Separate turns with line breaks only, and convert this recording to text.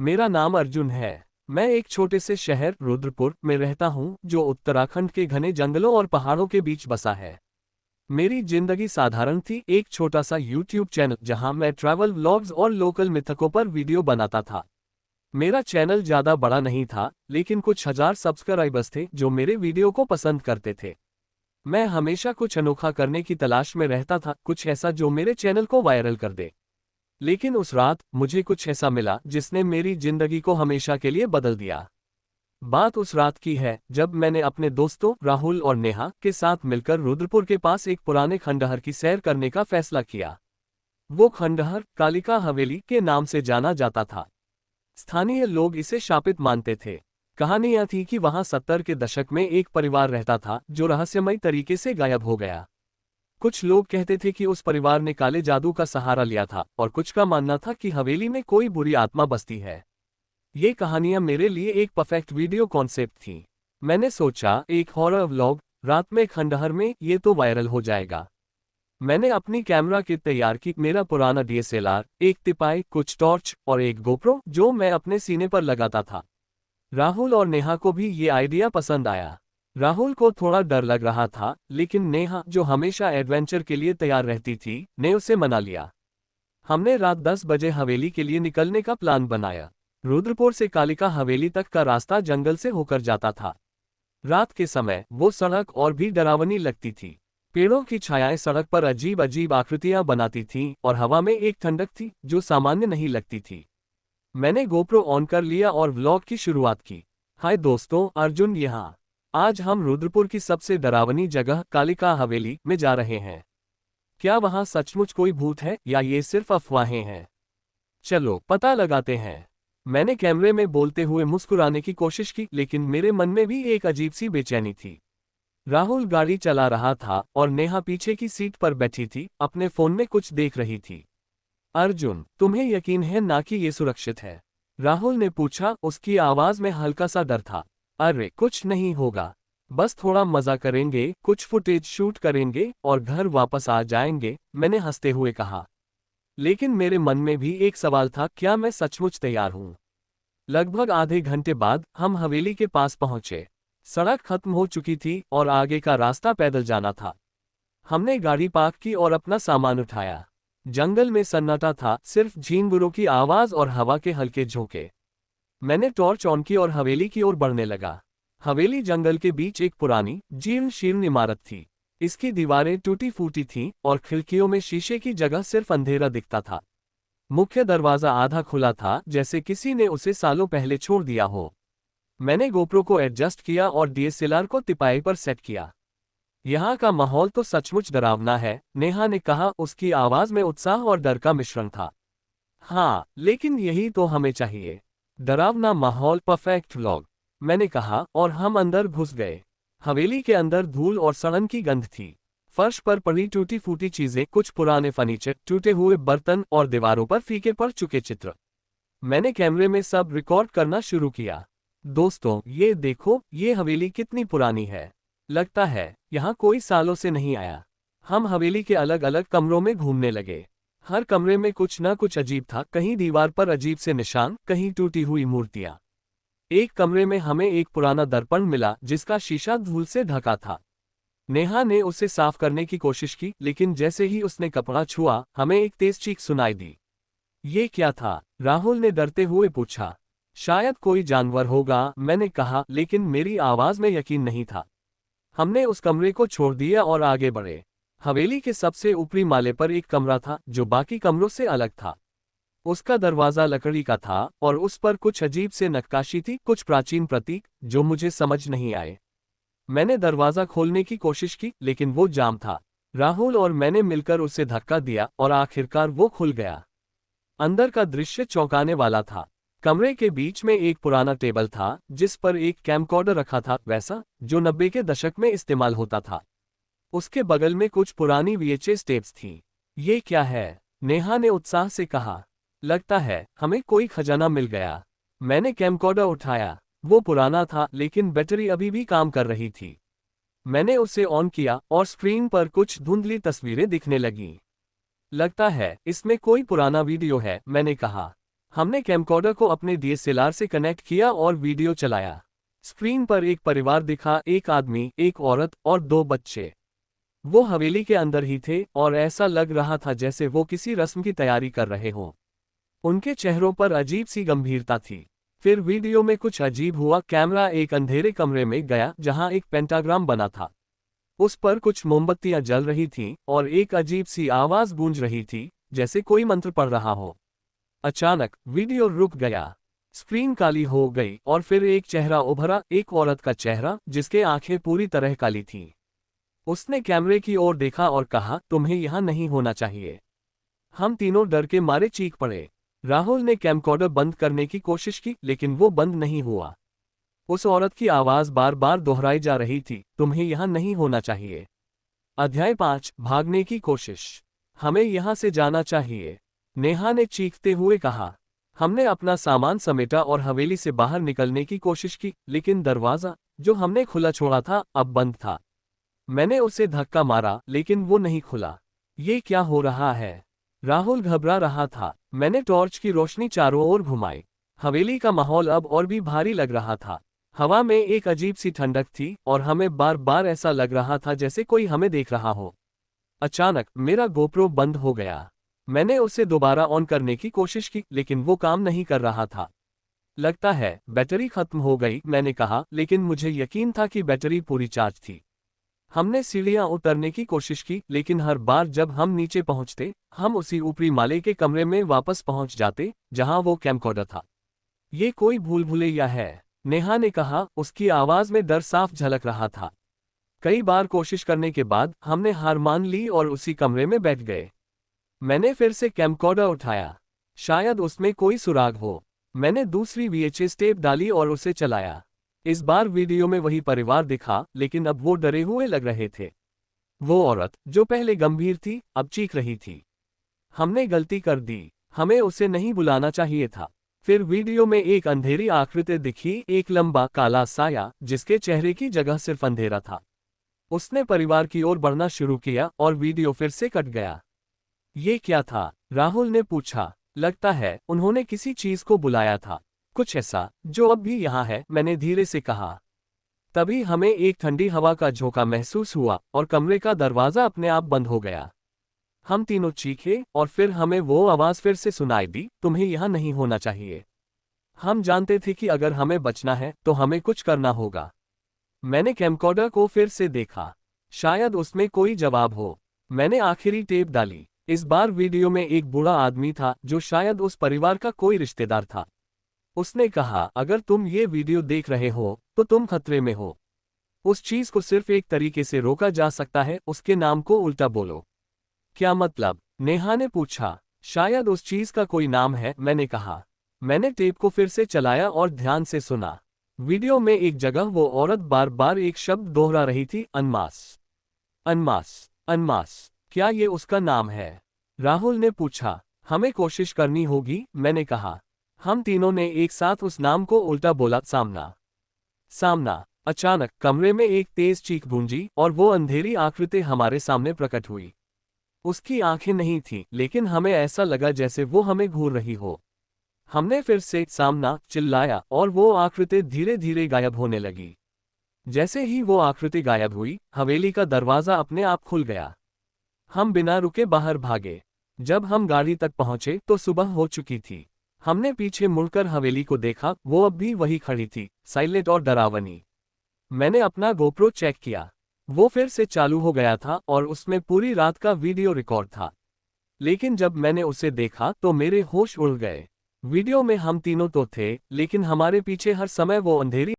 मेरा नाम अर्जुन है। मैं एक छोटे से शहर रुद्रपुर में रहता हूँ जो उत्तराखंड के घने जंगलों और पहाड़ों के बीच बसा है। मेरी जिंदगी साधारण थी, एक छोटा सा यूट्यूब चैनल जहां मैं ट्रैवल व्लॉग्स और लोकल मिथकों पर वीडियो बनाता था। मेरा चैनल ज्यादा बड़ा नहीं था, लेकिन कुछ हजार सब्सक्राइबर्स थे जो मेरे वीडियो को पसंद करते थे। मैं हमेशा कुछ अनोखा करने की तलाश में रहता था, कुछ ऐसा जो मेरे चैनल को वायरल कर दे। लेकिन उस रात मुझे कुछ ऐसा मिला जिसने मेरी जिंदगी को हमेशा के लिए बदल दिया। बात उस रात की है जब मैंने अपने दोस्तों राहुल और नेहा के साथ मिलकर रुद्रपुर के पास एक पुराने खंडहर की सैर करने का फैसला किया। वो खंडहर कालिका हवेली के नाम से जाना जाता था। स्थानीय लोग इसे शापित मानते थे। कहानी यह थी कि वहां 70 के दशक में एक परिवार रहता था जो रहस्यमयी तरीके से गायब हो गया। कुछ लोग कहते थे कि उस परिवार ने काले जादू का सहारा लिया था और कुछ का मानना था कि हवेली में कोई बुरी आत्मा बसती है। ये कहानियां मेरे लिए एक परफेक्ट वीडियो कॉन्सेप्ट थी। मैंने सोचा, एक हॉरर व्लॉग रात में खंडहर में, ये तो वायरल हो जाएगा। मैंने अपनी कैमरा किट तैयार की, मेरा पुराना डीएसएलआर, एक तिपाई, कुछ टॉर्च और एक गोप्रो जो मैं अपने सीने पर लगाता था। राहुल और नेहा को भी ये आइडिया पसंद आया। राहुल को थोड़ा डर लग रहा था, लेकिन नेहा, जो हमेशा एडवेंचर के लिए तैयार रहती थी, ने उसे मना लिया। हमने रात 10 बजे हवेली के लिए निकलने का प्लान बनाया। रुद्रपुर से कालिका हवेली तक का रास्ता जंगल से होकर जाता था। रात के समय वो सड़क और भी डरावनी लगती थी। पेड़ों की छायाएं सड़क पर अजीब अजीब आकृतियां बनाती थीं और हवा में एक ठंडक थी जो सामान्य नहीं लगती थी। मैंने गोप्रो ऑन कर लिया और व्लॉग की शुरुआत की। हाय दोस्तों, अर्जुन यहाँ। आज हम रुद्रपुर की सबसे डरावनी जगह कालिका हवेली में जा रहे हैं। क्या वहाँ सचमुच कोई भूत है या ये सिर्फ अफवाहें हैं? चलो पता लगाते हैं। मैंने कैमरे में बोलते हुए मुस्कुराने की कोशिश की, लेकिन मेरे मन में भी एक अजीब सी बेचैनी थी। राहुल गाड़ी चला रहा था और नेहा पीछे की सीट पर बैठी थी, अपने फोन में कुछ देख रही थी। अर्जुन, तुम्हें यकीन है ना कि ये सुरक्षित है? राहुल ने पूछा, उसकी आवाज में हल्का सा डर था। अरे कुछ नहीं होगा, बस थोड़ा मजा करेंगे, कुछ फुटेज शूट करेंगे और घर वापस आ जाएंगे, मैंने हंसते हुए कहा। लेकिन मेरे मन में भी एक सवाल था, क्या मैं सचमुच तैयार हूं? लगभग आधे घंटे बाद हम हवेली के पास पहुंचे। सड़क खत्म हो चुकी थी और आगे का रास्ता पैदल जाना था। हमने गाड़ी पार्क की और अपना सामान उठाया। जंगल में सन्नाटा था, सिर्फ झींगुरों की आवाज और हवा के हल्के झोंके। मैंने टॉर्च ऑन की और हवेली की ओर बढ़ने लगा। हवेली जंगल के बीच एक पुरानी जीर्ण शीर्ण इमारत थी। इसकी दीवारें टूटी फूटी थीं और खिड़कियों में शीशे की जगह सिर्फ अंधेरा दिखता था। मुख्य दरवाजा आधा खुला था, जैसे किसी ने उसे सालों पहले छोड़ दिया हो। मैंने गोप्रो को एडजस्ट किया और डीएसएलआर को तिपाई पर सेट किया। यहाँ का माहौल तो सचमुच डरावना है, नेहा ने कहा, उसकी आवाज में उत्साह और डर का मिश्रण था। हाँ, लेकिन यही तो हमें चाहिए, डरावना माहौल, परफेक्ट व्लॉग, मैंने कहा, और हम अंदर घुस गए। हवेली के अंदर धूल और सड़न की गंध थी। फर्श पर पड़ी टूटी फूटी चीजें, कुछ पुराने फर्नीचर, टूटे हुए बर्तन और दीवारों पर फीके पड़ चुके चित्र। मैंने कैमरे में सब रिकॉर्ड करना शुरू किया। दोस्तों, ये देखो, ये हवेली कितनी पुरानी है। लगता है यहाँ कोई सालों से नहीं आया। हम हवेली के अलग अलग कमरों में घूमने लगे। हर कमरे में कुछ ना कुछ अजीब था, कहीं दीवार पर अजीब से निशान, कहीं टूटी हुई मूर्तियां। एक कमरे में हमें एक पुराना दर्पण मिला जिसका शीशा धूल से ढका था। नेहा ने उसे साफ करने की कोशिश की, लेकिन जैसे ही उसने कपड़ा छुआ, हमें एक तेज चीख सुनाई दी। ये क्या था? राहुल ने डरते हुए पूछा। शायद कोई जानवर होगा, मैंने कहा, लेकिन मेरी आवाज में यकीन नहीं था। हमने उस कमरे को छोड़ दिया और आगे बढ़े। हवेली के सबसे ऊपरी माले पर एक कमरा था जो बाकी कमरों से अलग था। उसका दरवाजा लकड़ी का था और उस पर कुछ अजीब से नक्काशी थी, कुछ प्राचीन प्रतीक जो मुझे समझ नहीं आए। मैंने दरवाजा खोलने की कोशिश की, लेकिन वो जाम था। राहुल और मैंने मिलकर उसे धक्का दिया और आखिरकार वो खुल गया। अंदर का दृश्य चौंकाने वाला था। कमरे के बीच में एक पुराना टेबल था जिस पर एक कैमकॉर्डर रखा था, वैसा जो 90 के दशक में इस्तेमाल होता था। उसके बगल में कुछ पुरानी वीएचएस टेप्स थीं। ये क्या है? नेहा ने उत्साह से कहा। लगता है हमें कोई खजाना मिल गया। मैंने कैमकॉर्डर उठाया। वो पुराना था, लेकिन बैटरी अभी भी काम कर रही थी। मैंने उसे ऑन किया और स्क्रीन पर कुछ धुंधली तस्वीरें दिखने लगीं। लगता है इसमें कोई पुराना वीडियो है, मैंने कहा। हमने कैमकॉर्डर को अपने डीएसएलआर से कनेक्ट किया और वीडियो चलाया। स्क्रीन पर एक परिवार दिखा, एक आदमी, एक औरत और 2 बच्चे। वो हवेली के अंदर ही थे और ऐसा लग रहा था जैसे वो किसी रस्म की तैयारी कर रहे हों। उनके चेहरों पर अजीब सी गंभीरता थी। फिर वीडियो में कुछ अजीब हुआ। कैमरा एक अंधेरे कमरे में गया जहां एक पेंटाग्राम बना था। उस पर कुछ मोमबत्तियां जल रही थीं और एक अजीब सी आवाज गूंज रही थी, जैसे कोई मंत्र पढ़ रहा हो। अचानक वीडियो रुक गया। स्क्रीन काली हो गई और फिर एक चेहरा उभरा, एक औरत का चेहरा जिसके आंखें पूरी तरह काली थीं। उसने कैमरे की ओर देखा और कहा, तुम्हें यहां नहीं होना चाहिए। हम तीनों डर के मारे चीख पड़े। राहुल ने कैमकॉर्डर बंद करने की कोशिश की, लेकिन वो बंद नहीं हुआ। उस औरत की आवाज बार बार दोहराई जा रही थी, तुम्हें यहां नहीं होना चाहिए। अध्याय 5, भागने की कोशिश। हमें यहां से जाना चाहिए, नेहा ने चीखते हुए कहा। हमने अपना सामान समेटा और हवेली से बाहर निकलने की कोशिश की, लेकिन दरवाजा, जो हमने खुला छोड़ा था, अब बंद था। मैंने उसे धक्का मारा, लेकिन वो नहीं खुला। ये क्या हो रहा है? राहुल घबरा रहा था। मैंने टॉर्च की रोशनी चारों ओर घुमाई। हवेली का माहौल अब और भी भारी लग रहा था। हवा में एक अजीब सी ठंडक थी और हमें बार बार ऐसा लग रहा था जैसे कोई हमें देख रहा हो। अचानक मेरा गोप्रो बंद हो गया। मैंने उसे दोबारा ऑन करने की कोशिश की, लेकिन वो काम नहीं कर रहा था। लगता है बैटरी खत्म हो गई, मैंने कहा, लेकिन मुझे यकीन था कि बैटरी पूरी चार्ज थी। हमने सीढ़ियां उतरने की कोशिश की, लेकिन हर बार जब हम नीचे पहुंचते, हम उसी ऊपरी माले के कमरे में वापस पहुंच जाते जहां वो कैमकॉर्डर था। ये कोई भूल भुलैया है, नेहा ने कहा। उसकी आवाज में डर साफ झलक रहा था। कई बार कोशिश करने के बाद हमने हार मान ली और उसी कमरे में बैठ गए। मैंने फिर से कैमकॉर्डर उठाया, शायद उसमें कोई सुराग हो। मैंने दूसरी वीएचएस टेप डाली और उसे चलाया। इस बार वीडियो में वही परिवार दिखा, लेकिन अब वो डरे हुए लग रहे थे। वो औरत, जो पहले गंभीर थी, अब चीख रही थी। हमने गलती कर दी, हमें उसे नहीं बुलाना चाहिए था। फिर वीडियो में एक अंधेरी आकृति दिखी, एक लंबा काला साया जिसके चेहरे की जगह सिर्फ अंधेरा था। उसने परिवार की ओर बढ़ना शुरू किया और वीडियो फिर से कट गया। ये क्या था? राहुल ने पूछा। लगता है उन्होंने किसी चीज को बुलाया था, कुछ ऐसा जो अब भी यहाँ है, मैंने धीरे से कहा। तभी हमें एक ठंडी हवा का झोंका महसूस हुआ और कमरे का दरवाजा अपने आप बंद हो गया। हम तीनों चीखे और फिर हमें वो आवाज फिर से सुनाई दी, तुम्हें यहाँ नहीं होना चाहिए। हम जानते थे कि अगर हमें बचना है तो हमें कुछ करना होगा। मैंने कैमकॉर्डर को फिर से देखा, शायद उसमें कोई जवाब हो। मैंने आखिरी टेप डाली। इस बार वीडियो में एक बूढ़ा आदमी था जो शायद उस परिवार का कोई रिश्तेदार था। उसने कहा, अगर तुम ये वीडियो देख रहे हो तो तुम खतरे में हो। उस चीज को सिर्फ एक तरीके से रोका जा सकता है, उसके नाम को उल्टा बोलो। क्या मतलब? नेहा ने पूछा। शायद उस चीज का कोई नाम है, मैंने कहा। मैंने टेप को फिर से चलाया और ध्यान से सुना। वीडियो में एक जगह वो औरत बार बार एक शब्द दोहरा रही थी, अनमास, अनमास, अनमास। क्या ये उसका नाम है? राहुल ने पूछा। हमें कोशिश करनी होगी, मैंने कहा। हम तीनों ने एक साथ उस नाम को उल्टा बोला, सामना, सामना। अचानक कमरे में एक तेज चीख गूंजी और वो अंधेरी आकृति हमारे सामने प्रकट हुई। उसकी आंखें नहीं थीं, लेकिन हमें ऐसा लगा जैसे वो हमें घूर रही हो। हमने फिर से सामना चिल्लाया और वो आकृति धीरे धीरे गायब होने लगी। जैसे ही वो आकृति गायब हुई, हवेली का दरवाजा अपने आप खुल गया। हम बिना रुके बाहर भागे। जब हम गाड़ी तक पहुंचे तो सुबह हो चुकी थी। हमने पीछे मुड़कर हवेली को देखा, वो अब भी वही खड़ी थी, साइलेंट और डरावनी। मैंने अपना गोप्रो चेक किया, वो फिर से चालू हो गया था और उसमें पूरी रात का वीडियो रिकॉर्ड था। लेकिन जब मैंने उसे देखा तो मेरे होश उड़ गए। वीडियो में हम तीनों तो थे, लेकिन हमारे पीछे हर समय वो अंधेरी